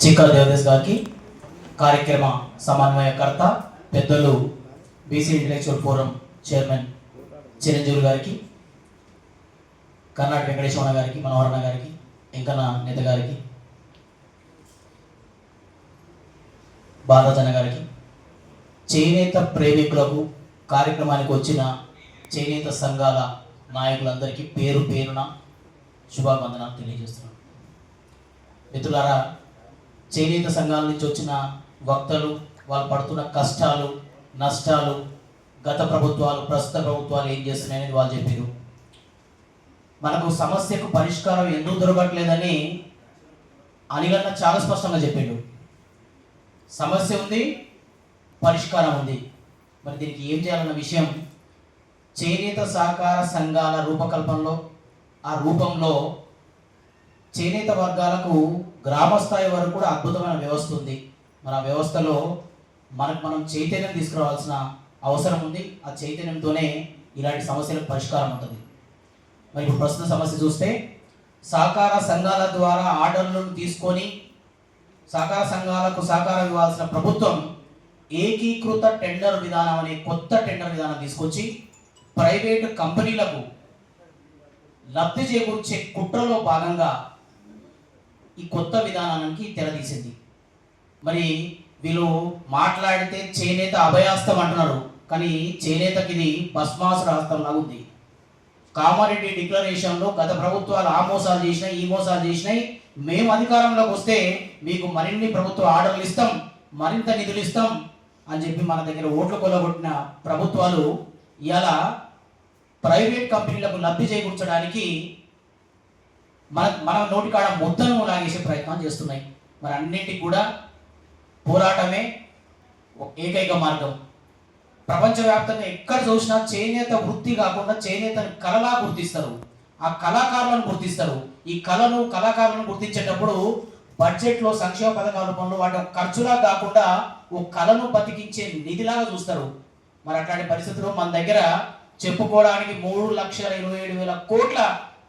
చిక్కా దేవదాస్ గారికి, కార్యక్రమ సమన్వయకర్త పెద్దలు BC intellectual forum chairman Chiranjeevi గారికి, కర్ణాటక వెంకటేశ్వర గారికి, మనోహరణ గారికి, వెంకన్న నేత గారికి, బాలాజన గారికి, చేనేత ప్రేమికులకు, కార్యక్రమానికి వచ్చిన చేనేత సంఘాల నాయకులందరికీ పేరు పేరున శుభాభివందనాలు తెలియజేస్తున్నాను. మిత్రులారా, చేనేత సంఘాల నుంచి వచ్చిన వక్తలు వాళ్ళు పడుతున్న కష్టాలు, నష్టాలు, గత ప్రభుత్వాలు, ప్రస్తుత ప్రభుత్వాలు ఏం చేస్తున్నాయని వాళ్ళు చెప్పారు. మనకు సమస్యకు పరిష్కారం ఎందుకు దొరకట్లేదని అనిగన్న చాలా స్పష్టంగా చెప్పిండు. సమస్య ఉంది, పరిష్కారం ఉంది. మరి దీనికి ఏం చేయాలన్న విషయం చేనేత సహకార సంఘాల రూపకల్పనలో, ఆ రూపంలో చేనేత వర్గాలకు గ్రామస్థాయి వరకు కూడా అద్భుతమైన వ్యవస్థ ఉంది. మన వ్యవస్థలో మనం చైతన్యం తీసుకురావాల్సిన అవసరం ఉంది. ఆ చైతన్యంతోనే ఇలాంటి సమస్యలకు పరిష్కారం ఉంటుంది. మరి ఇప్పుడు ప్రస్తుత సమస్య చూస్తే, సహకార సంఘాల ద్వారా ఆర్డర్లను తీసుకొని సహకార సంఘాలకు సహకారం ఇవ్వాల్సిన ప్రభుత్వం ఏకీకృత టెండర్ విధానం అనే కొత్త టెండర్ విధానం తీసుకొచ్చి ప్రైవేటు కంపెనీలకు లబ్ధి చేకూర్చే కుట్రలో భాగంగా ఈ కొత్త విధానానికి తెరదీసింది. మరి వీళ్ళు మాట్లాడితే చేనేత అభయాస్తం అంటున్నారు, కానీ చేనేతకి ఇది భస్మాసుర హస్తంలాగా ఉంది. కామారెడ్డి డిక్లరేషన్లో గత ప్రభుత్వాలు ఆ మోసాలు చేసినాయి, ఈ మోసాలు చేసినాయి, మేము అధికారంలోకి వస్తే మీకు మరిన్ని ప్రభుత్వ ఆర్డర్లు ఇస్తాం, మరింత నిధులు ఇస్తాం అని చెప్పి మన దగ్గర ఓట్లు కొల్లగొట్టిన ప్రభుత్వాలు ఇలా ప్రైవేట్ కంపెనీలకు లబ్ధి చేకూర్చడానికి మన నోటికాడ ముద్దను లాగేసే ప్రయత్నం చేస్తున్నాయి. మరి అన్నింటికి కూడా పోరాటమే ఏకైక మార్గం. ప్రపంచవ్యాప్తంగా ఎక్కడ చూసినా చేనేత వృత్తి కాకుండా చేనేతను కళలా గుర్తిస్తారు, ఆ కళాకారులను గుర్తిస్తారు. ఈ కళాకారులను గుర్తించేటప్పుడు బడ్జెట్లో సంక్షేమ పథకాల రూపంలో వాటి ఖర్చులా కాకుండా ఓ కళను బతికించే నిధిలాగా చూస్తారు. మరి అట్లాంటి పరిస్థితుల్లో మన దగ్గర చెప్పుకోవడానికి 3,27,000 కోట్ల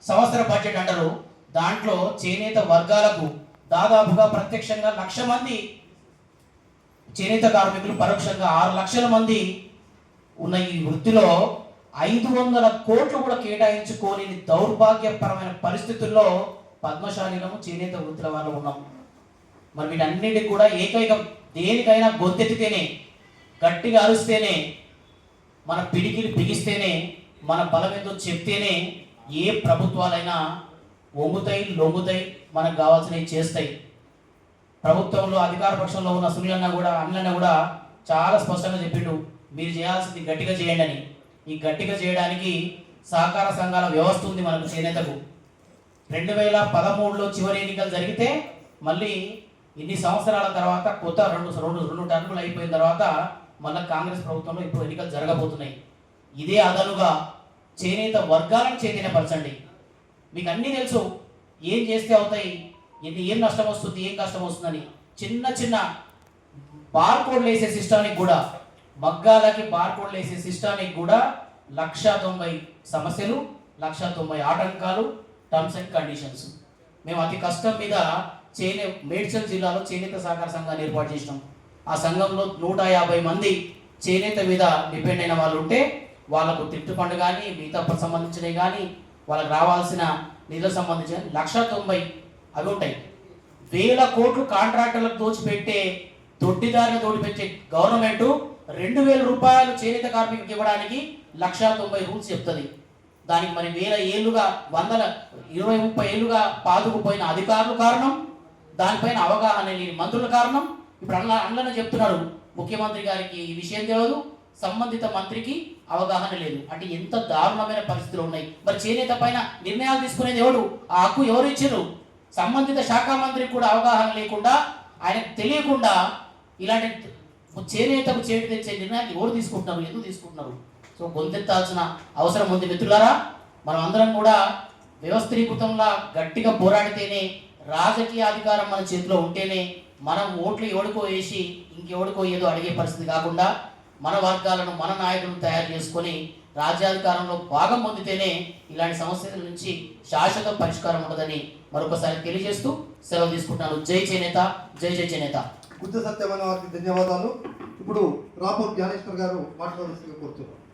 సంవత్సర బడ్జెట్ అంటారు. దాంట్లో చేనేత వర్గాలకు దాదాపుగా ప్రత్యక్షంగా 1,00,000 మంది చేనేత కార్మికులు, పరోక్షంగా 6 లక్షల మంది ఉన్న ఈ వృత్తిలో 500 కోట్లు కూడా కేటాయించుకోని దౌర్భాగ్యపరమైన పరిస్థితుల్లో పద్మశాలీలము చేనేత వృత్తుల వాళ్ళు ఉన్నాం. మరి వీటన్నిటికి కూడా ఏకైకం, దేనికైనా గొంతెత్తితేనే, గట్టిగా అరుస్తేనే, మన పిడికిలు బిగిస్తేనే, మన బలం ఏందో చెప్తేనే ఏ ప్రభుత్వాలైనా ఒంగుతాయి, లొంగుతాయి, మనకు కావాల్సినవి చేస్తాయి. ప్రభుత్వంలో అధికార పక్షంలో ఉన్న అనిలన్న కూడా చాలా స్పష్టంగా చెప్పిండు, మీరు చేయాల్సింది గట్టిగా చేయండి అని. ఈ గట్టిగా చేయడానికి సహకార సంఘాల వ్యవస్థ ఉంది మనకు చేనేతకు. 2013లో చివరి ఎన్నికలు జరిగితే మళ్ళీ ఇన్ని సంవత్సరాల తర్వాత కొత్త రెండు టర్ములు అయిపోయిన తర్వాత మళ్ళీ కాంగ్రెస్ ప్రభుత్వంలో ఇప్పుడు ఎన్నికలు జరగబోతున్నాయి. ఇదే అదనుగా చేనేత వర్గాలను చైతన్యపరచండి. మీకు అన్నీ తెలుసు, ఏం చేస్తే అవుతాయి, ఏం నష్టం వస్తుంది, ఏం కష్టం వస్తుందని. చిన్న బార్కోడ్లు వేసే సిస్టానికి కూడా, మగ్గాలకి బార్కోడ్లు వేసే సిస్టానికి కూడా 1,90,000 సమస్యలు, 1,90,000 ఆటంకాలు, టర్మ్స్ అండ్ కండిషన్స్. మేము అతి కష్టం మీద మేడ్చల్ జిల్లాలో చేనేత సహకార సంఘాన్ని ఏర్పాటు చేసినాం. ఆ సంఘంలో 150 మంది చేనేత మీద డిపెండ్ అయిన వాళ్ళు ఉంటే వాళ్ళకు తిట్టు ఫండ్ కానీ, మిగతా సంబంధించినవి కానీ, వాళ్ళకి రావాల్సిన నిధులకు సంబంధించిన 1,90,000 అవి ఉంటాయి. 1,000 కోట్లు కాంట్రాక్టర్లకు దోచిపెట్టే, దొడ్డిదారిని తోడిపెట్టే గవర్నమెంట్ 2,000 రూపాయలు చేనేత కార్మికులకు ఇవ్వడానికి 1,90,000 రూల్స్ చెప్తుంది. దానికి మరి 1,000 ఏళ్ళుగా, 20-30 ఏళ్ళుగా పాదుకుపోయిన అధికారులు కారణం, దానిపైన అవగాహన లేని మంత్రుల కారణం. ఇప్పుడు అందులోనే చెప్తున్నాడు, ముఖ్యమంత్రి గారికి ఈ విషయం తెలియదు, సంబంధిత మంత్రికి అవగాహన లేదు. అంటే ఎంత దారుణమైన పరిస్థితులు ఉన్నాయి. మరి చేనేత పైన నిర్ణయాలు తీసుకునేది ఎవరు? ఆ హక్కు ఎవరు ఇచ్చారు? సంబంధిత శాఖ మంత్రికి కూడా అవగాహన లేకుండా, ఆయనకు తెలియకుండా ఇలాంటి చేనేతకు చేటు తెచ్చే నిర్ణయాలు ఎవరు తీసుకుంటున్నారు, ఎందుకు తీసుకుంటున్నారు? సో గొంతెత్తాల్సిన అవసరం ఉంది. మిత్రులారా, మనం అందరం కూడా వ్యవస్థీకృతంగా గట్టిగా పోరాడితేనే, రాజకీయ అధికారం మన చేతిలో ఉంటేనే, మనం ఓట్లు ఎవడికో వేసి ఇంకెవడికో ఏదో అడిగే పరిస్థితి కాకుండా మన వర్గాలను, మన నాయకులను తయారు చేసుకొని రాజ్యాధికారంలో భాగం పొందితేనే ఇలాంటి సమస్యల నుంచి శాశ్వత పరిష్కారం ఉండదని మరొకసారి తెలియజేస్తూ సెలవు తీసుకుంటున్నాను. జై చేనేత, జై జై చేనేత. గుత్త సత్యమైన వారికి ధన్యవాదాలు. ఇప్పుడు రాపూర్ జ్ఞానేశ్వర్ గారు మాట్లాడాల్సిందిగా కోరుతున్నాను.